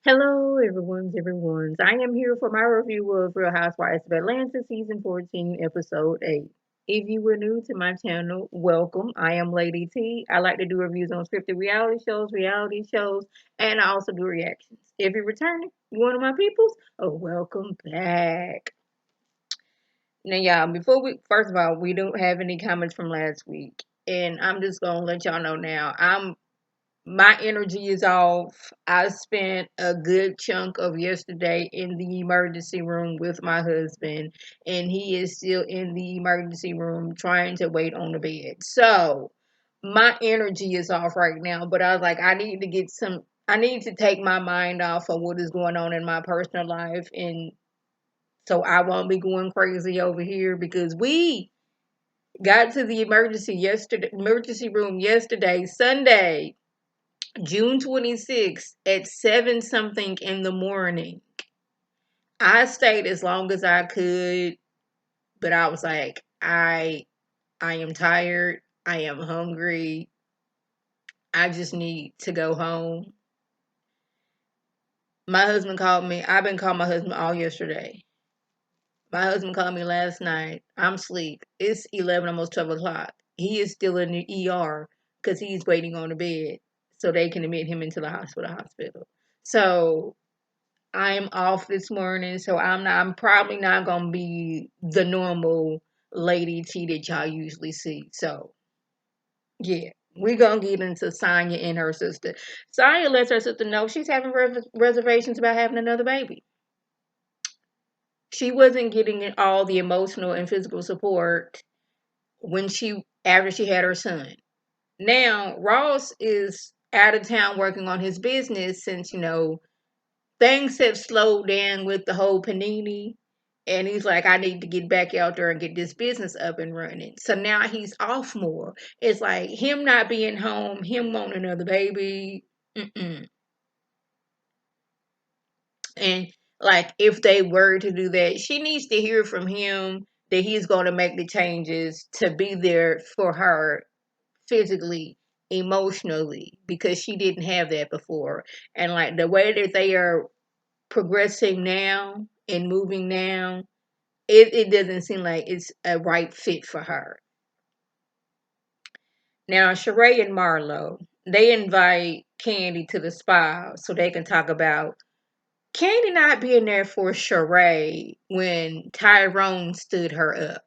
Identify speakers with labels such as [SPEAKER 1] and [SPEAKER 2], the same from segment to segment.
[SPEAKER 1] Hello, everyone's. I am here for my review of Real Housewives of Atlanta, season 14, episode 8. If you were new to my channel, welcome. I am Lady T. I like to do reviews on scripted reality shows, and I also do reactions. If you're returning, you one of my peoples, oh, welcome back. Now, y'all, first of all, we don't have any comments from last week, and I'm just gonna let y'all know now. My energy is off. I spent a good chunk of yesterday in the emergency room with my husband, and he is still in the emergency room trying to wait on the bed. So, my energy is off right now, but I was like, I need to take my mind off of what is going on in my personal life, and so I won't be going crazy over here because we got to the emergency room yesterday, Sunday, June 26th at 7 something in the morning. I stayed as long as I could, but I was like, I am tired. I am hungry. I just need to go home. My husband called me. I've been calling my husband all yesterday. My husband called me last night. I'm asleep. It's 11, almost 12 o'clock. He is still in the ER because he's waiting on the bed so they can admit him into the hospital. So I'm off this morning, so I'm probably not gonna be the normal Lady T that y'all usually see. So yeah, we're gonna get into Sonya and her sister. Sonya lets her sister know she's having reservations about having another baby. She wasn't getting all the emotional and physical support when she after she had her son. Now Ross is out of town working on his business since things have slowed down with the whole panini. And he's like, I need to get back out there and get this business up and running. So now he's off more. It's like him not being home, him wanting another baby. Mm-mm. And like, if they were to do that, she needs to hear from him that he's going to make the changes to be there for her physically, emotionally, because she didn't have that before. And like the way that they are progressing now and moving now, it doesn't seem like it's a right fit for her. Now, Sheree and Marlo, they invite Candy to the spa so they can talk about Candy not being there for Sheree when Tyrone stood her up.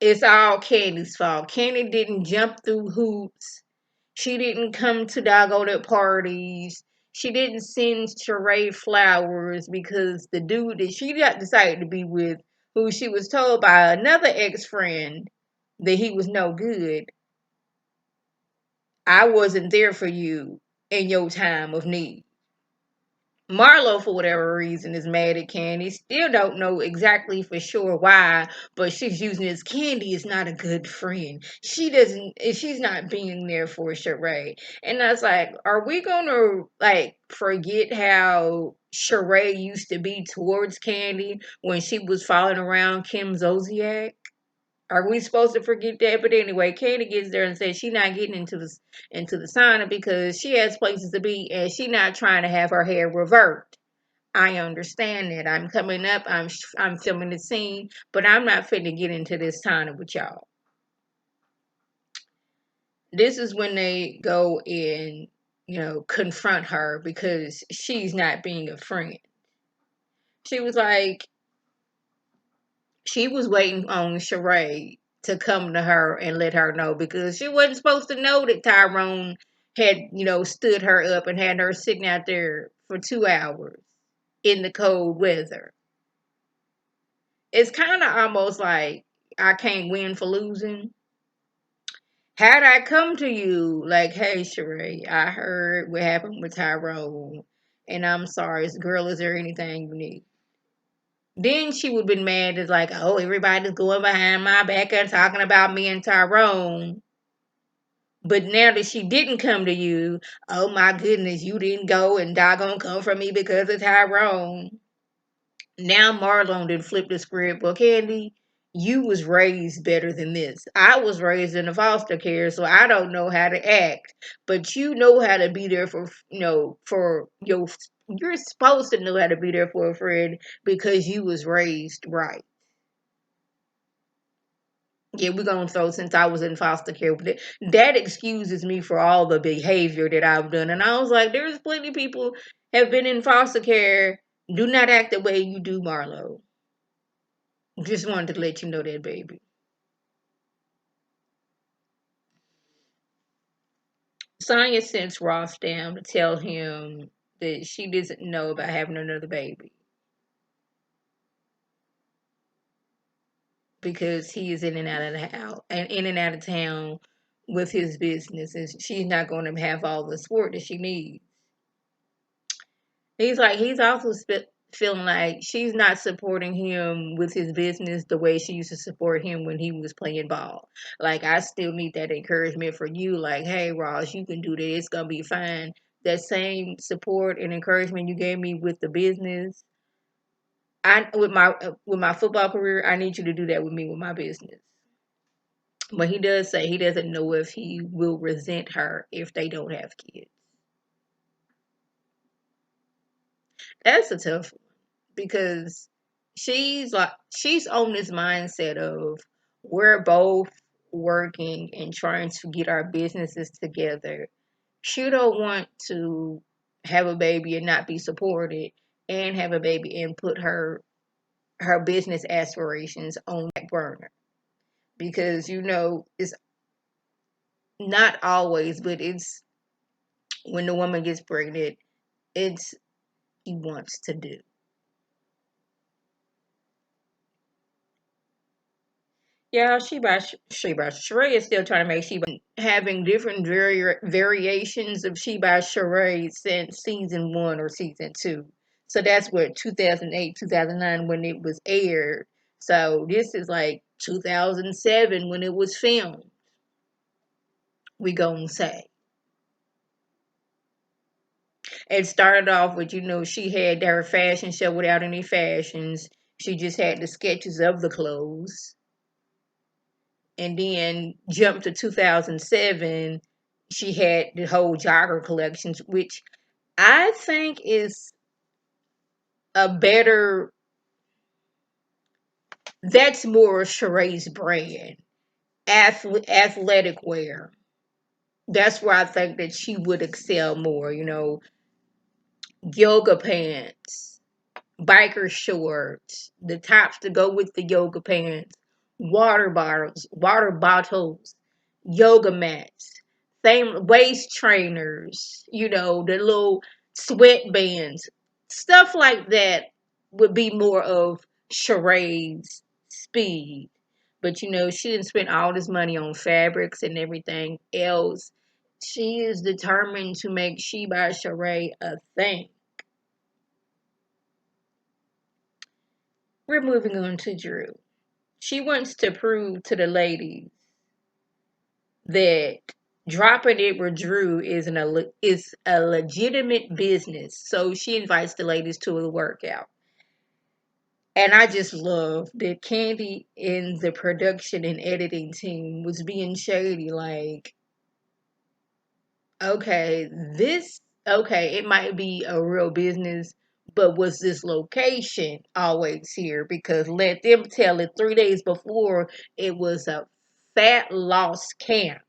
[SPEAKER 1] It's all Candy's fault. Candy didn't jump through hoops. She didn't come to Dagonet parties. She didn't send Sheree flowers because the dude that she got decided to be with, who she was told by another ex-friend that he was no good, I wasn't there for you in your time of need. Marlo, for whatever reason, is mad at Candy. Still don't know exactly for sure why, but she's using this. Candy is not a good friend. She's not being there for Sheree. And I was like, are we gonna like forget how Sheree used to be towards Candy when she was following around Kim Zolciak? Are we supposed to forget that? But anyway, Candy gets there and says she's not getting into the sauna because she has places to be and she not trying to have her hair revert. I understand that. I'm coming up. I'm filming the scene, but I'm not fit to get into this sauna with y'all. This is when they go and confront her because she's not being a friend. She was like, she was waiting on Sheree to come to her and let her know because she wasn't supposed to know that Tyrone had, stood her up and had her sitting out there for 2 hours in the cold weather. It's kind of almost like I can't win for losing. Had I come to you like, hey, Sheree, I heard what happened with Tyrone, and I'm sorry, girl, is there anything you need? Then she would have been mad as like, oh, everybody's going behind my back and talking about me and Tyrone. But now that she didn't come to you, oh my goodness, you didn't go and doggone come for me because of Tyrone. Now Marlon did flip the script. Well, Candy, you was raised better than this. I was raised in a foster care, so I don't know how to act. But you know how to be there for, for your, you're supposed to know how to be there for a friend because you was raised right. Yeah, we're gonna throw since I was in foster care. But that excuses me for all the behavior that I've done. And I was like, there's plenty of people have been in foster care. Do not act the way you do, Marlo. Just wanted to let you know that, baby. Sonya sends Ross down to tell him that she doesn't know about having another baby because he is in and out of the house and in and out of town with his business, and she's not going to have all the support that she needs. He's also feeling like she's not supporting him with his business the way she used to support him when he was playing ball. Like, I still need that encouragement for you. Like, hey, Ross, you can do this. It's gonna be fine. That same support and encouragement you gave me with the business, I with my football career, I need you to do that with me with my business. But he does say he doesn't know if he will resent her if they don't have kids. That's a tough because she's on this mindset of we're both working and trying to get our businesses together. She don't want to have a baby and not be supported and have a baby and put her business aspirations on back burner because it's not always, but it's when the woman gets pregnant, it's he wants to do. Yeah, Sheba. Sheree is still trying to make Sheba having different variations of Sheba Sheree since season one or season two. So that's what 2008, 2009 when it was aired. So this is like 2007 when it was filmed. We gonna say it started off with she had her fashion show without any fashions. She just had the sketches of the clothes and then jumped to 2007, she had the whole jogger collections, which I think is a better, that's more Sheree's brand, athletic wear. That's where I think that she would excel more, yoga pants, biker shorts, the tops to go with the yoga pants, water bottles, yoga mats, same waist trainers, the little sweatbands, stuff like that would be more of Sheree's speed. But she didn't spend all this money on fabrics and everything else. She is determined to make She by Sheree a thing. We're moving on to Drew. She wants to prove to the ladies that dropping it with Drew is a legitimate business. So she invites the ladies to a workout. And I just love that Candy in the production and editing team was being shady. Like, okay, it might be a real business, but was this location always here? Because let them tell it 3 days before it was a fat loss camp.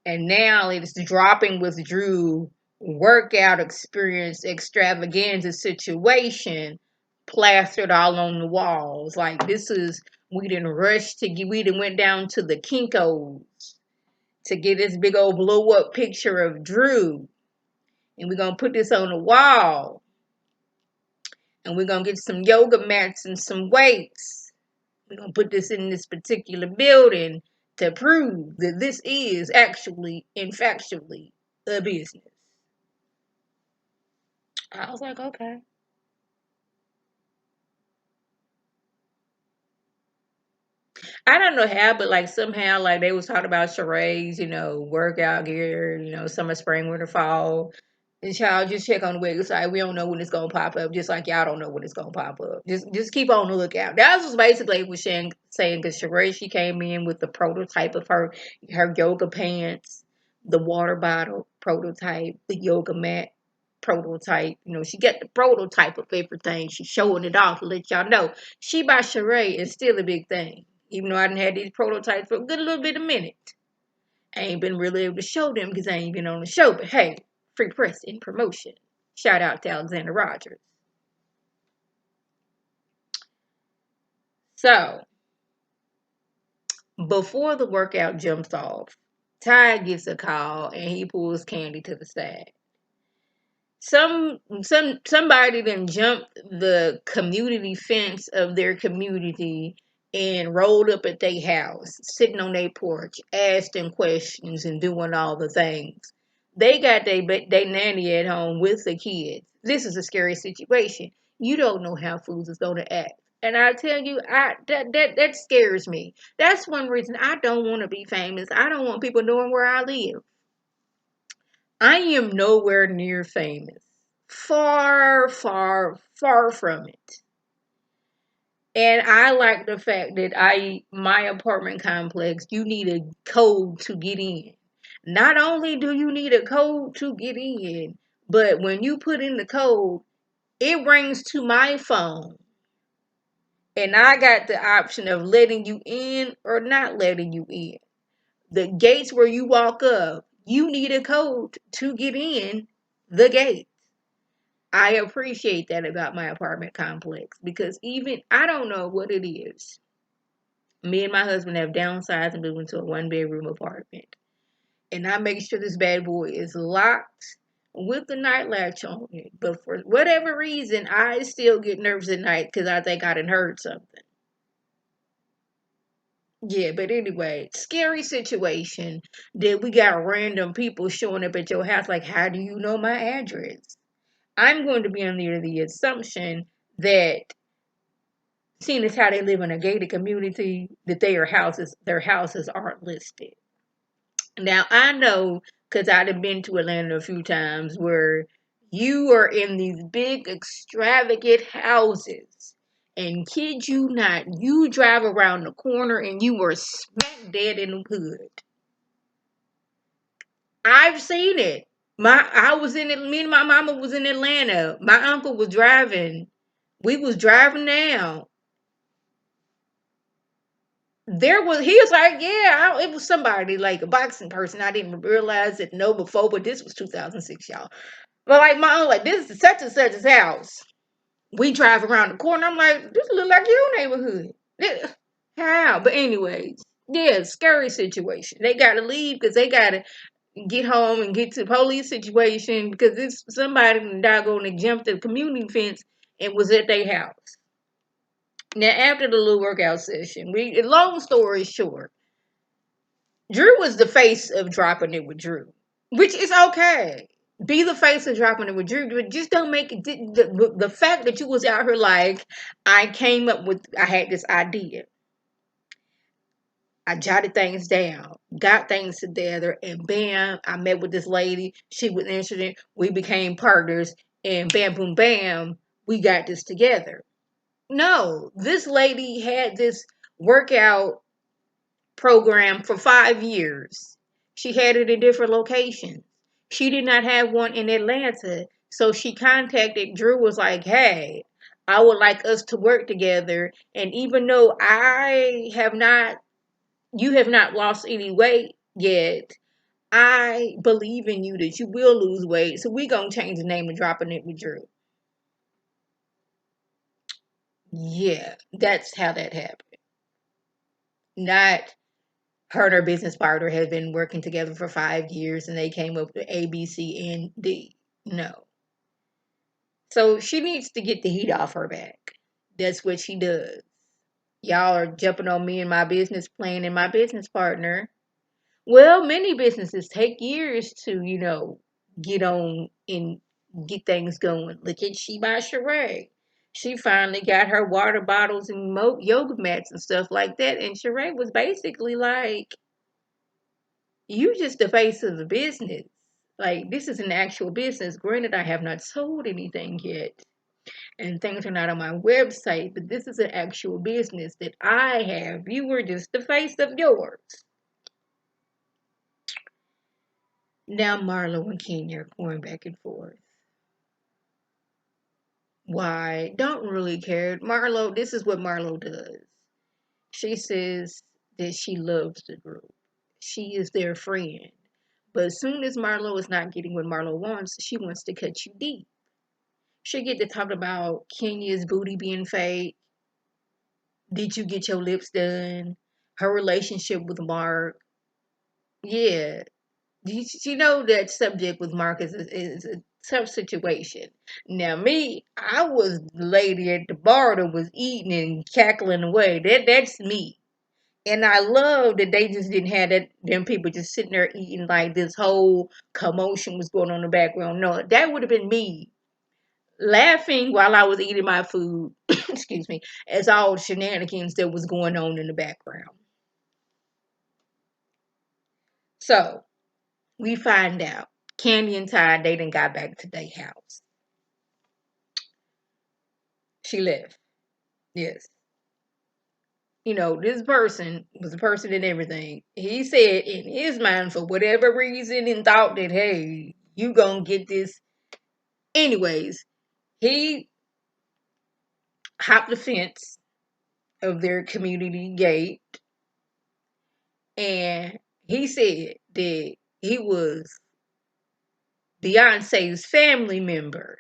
[SPEAKER 1] And now it's dropping with Drew workout experience extravaganza situation plastered all on the walls. Like we didn't rush we didn't went down to the Kinko's to get this big old blow up picture of Drew. And we're gonna put this on the wall. And we're gonna get some yoga mats and some weights. We're gonna put this in this particular building to prove that this is actually and factually a business. I was like, okay. I don't know how, but like somehow, like they was talking about charades, workout gear, summer, spring, winter, fall. And child, just check on the website. We don't know when it's gonna pop up, just like y'all don't know when it's gonna pop up. Just keep on the lookout. That was basically what Shan saying, because Sheree, she came in with the prototype of her yoga pants, the water bottle prototype, the yoga mat prototype. You know, she got the prototype of everything. She's showing it off to let y'all know. She by Sheree is still a big thing. Even though I didn't have these prototypes for a good little bit of minute. I ain't been really able to show them because I ain't been on the show. But hey, free press and promotion. Shout out to Alexander Rogers. So, before the workout jumps off, Ty gets a call and he pulls Candy to the side. Somebody then jumped the community fence of their community and rolled up at their house, sitting on their porch, asking questions and doing all the things. They got they nanny at home with the kids. This is a scary situation. You don't know how fools is gonna act. And I tell you, that scares me. That's one reason I don't want to be famous. I don't want people knowing where I live. I am nowhere near famous. Far, far, far from it. And I like the fact that my apartment complex, you need a code to get in. Not only do you need a code to get in, but when you put in the code, it rings to my phone. And I got the option of letting you in or not letting you in. The gates where you walk up, you need a code to get in the gate. I appreciate that about my apartment complex because even I don't know what it is. Me and my husband have downsized and moved into a 1 bedroom apartment. And I make sure this bad boy is locked with the night latch on it. But for whatever reason, I still get nervous at night because I think I done heard something. Yeah, but anyway, scary situation that we got random people showing up at your house like, how do you know my address? I'm going to be under the assumption that seeing as how they live in a gated community, that their houses aren't listed. Now I know because I've been to Atlanta a few times where you are in these big extravagant houses, and kid you not, you drive around the corner and you are smack dead in the hood. I've seen it. I was in it. Me and my mama was in Atlanta. My uncle was driving. We was driving down. He was like, yeah, it was somebody like a boxing person. I didn't realize it no before, but this was 2006, y'all. But like my uncle, like, this is such and such's house. We drive around the corner. I'm like, this look like your neighborhood. How? But anyways, yeah, scary situation. They gotta leave because they gotta get home and get to the police situation because it's somebody doggone jumped the community fence and was at their house. Now, after the little workout session, long story short, Drew was the face of dropping it with Drew, which is okay. Be the face of dropping it with Drew, but just don't make it. The fact that you was out here like, I had this idea. I jotted things down, got things together, and bam, I met with this lady. She was interested. We became partners, and bam, boom, bam, we got this together. No, this lady had this workout program for 5 years. She had it in different locations. She did not have one in Atlanta. So she contacted Drew, was like, hey, I would like us to work together. And even though you have not lost any weight yet, I believe in you that you will lose weight. So we're going to change the name and dropping it with Drew. Yeah, that's how that happened. Not her and her business partner had been working together for 5 years and they came up with A, B, C, and D. No. So she needs to get the heat off her back. That's what she does. Y'all are jumping on me and my business plan and my business partner. Well, many businesses take years to, get on and get things going. Look at She by Sheree. She finally got her water bottles and yoga mats and stuff like that. And Sheree was basically like, you just the face of the business. Like, this is an actual business. Granted, I have not sold anything yet, and things are not on my website, but this is an actual business that I have. You were just the face of yours. Now Marlo and Kenya are going back and forth. Why? Don't really care. Marlo, this is what Marlo does. She says that she loves the group. She is their friend. But as soon as Marlo is not getting what Marlo wants, she wants to cut you deep. She get to talk about Kenya's booty being fake. Did you get your lips done? Her relationship with Mark. Yeah. You know that subject with Mark is a tough situation. Now, me, I was the lady at the bar that was eating and cackling away. That's me. And I love that they just didn't have that them people just sitting there eating like this whole commotion was going on in the background. No, that would have been me laughing while I was eating my food, excuse me, as all shenanigans that was going on in the background. So we find out Candy and Ty, they done got back to their house. She left. Yes. You know, this person was a person and everything. He said in his mind, for whatever reason, and thought that, hey, you gonna get this. Anyways, he hopped the fence of their community gate, and he said that he was Beyonce's family member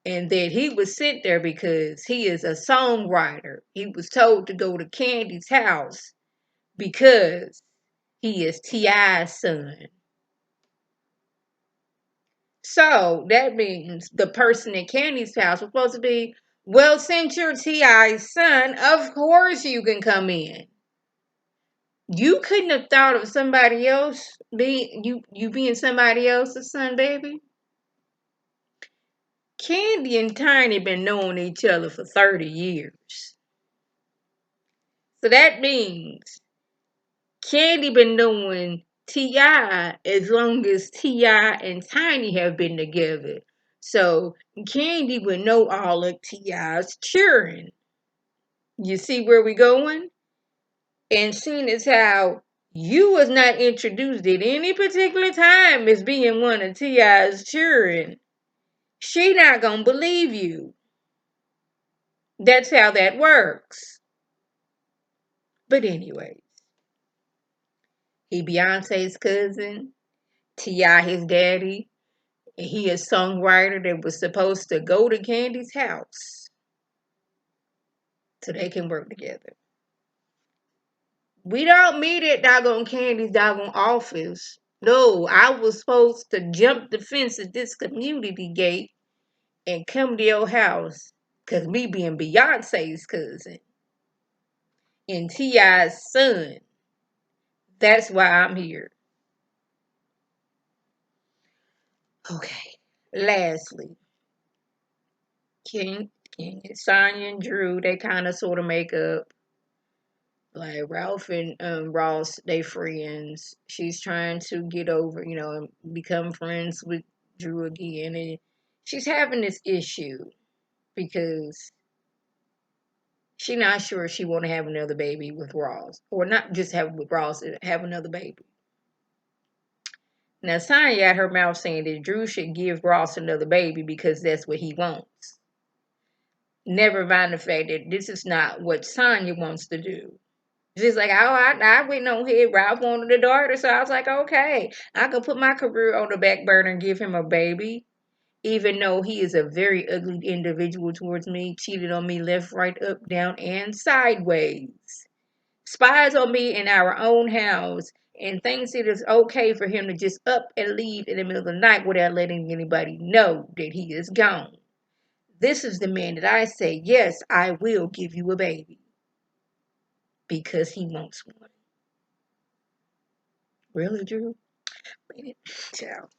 [SPEAKER 1] and that he was sent there because he is a songwriter. He was told to go to Candy's house because he is T.I.'s son. So that means the person at Candy's house was supposed to be, well, since you're T.I.'s son, of course you can come in. You couldn't have thought of somebody else being you being somebody else's son, baby. Candy and Tiny been knowing each other for 30 years. So that means Candy been knowing T.I. as long as T.I. and Tiny have been together. So Candy would know all of T.I.'s children. You see where we going? And seeing as how you was not introduced at any particular time as being one of T.I.'s children, she not gonna believe you. That's how that works. But anyway, he Beyonce's cousin, T.I. his daddy, and he a songwriter that was supposed to go to Candy's house so they can work together. We don't meet at doggone Candy's doggone office. No, I was supposed to jump the fence at this community gate and come to your house. Cause me being Beyonce's cousin and T.I.'s son. That's why I'm here. Okay. Lastly, King, Sonya and Drew, they kind of sort of make up. Like Ralph and Ross, they friends. She's trying to get over, and become friends with Drew again, and she's having this issue because she's not sure she want to have another baby with Ross, or not just have with Ross, have another baby. Now, Sonya had her mouth saying that Drew should give Ross another baby because that's what he wants. Never mind the fact that this is not what Sonya wants to do. She's like, oh, I went on here. Ralph wanted a daughter, so I was like, okay, I could put my career on the back burner and give him a baby, even though he is a very ugly individual towards me, cheated on me left, right, up, down, and sideways, spies on me in our own house, and thinks it is okay for him to just up and leave in the middle of the night without letting anybody know that he is gone. This is the man that I say, yes, I will give you a baby because he wants one. Really, Drew? Child.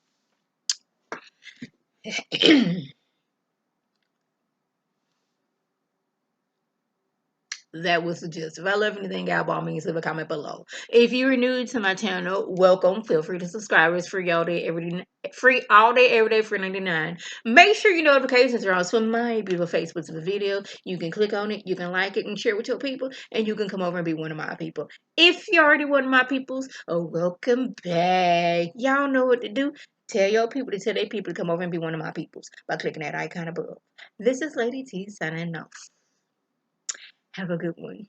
[SPEAKER 1] That was the gist. If I left anything out, by all means, leave a comment below. If you're new to my channel, welcome. Feel free to subscribe. It's free all day, every day, free all day, every day for 99. Make sure your notifications are on so my beautiful Facebook to the video. You can click on it, you can like it, and share it with your people, and you can come over and be one of my people. If you're already one of my peoples, oh, welcome back. Y'all know what to do. Tell your people to tell their people to come over and be one of my peoples by clicking that icon above. This is Lady T signing off. Have a good one.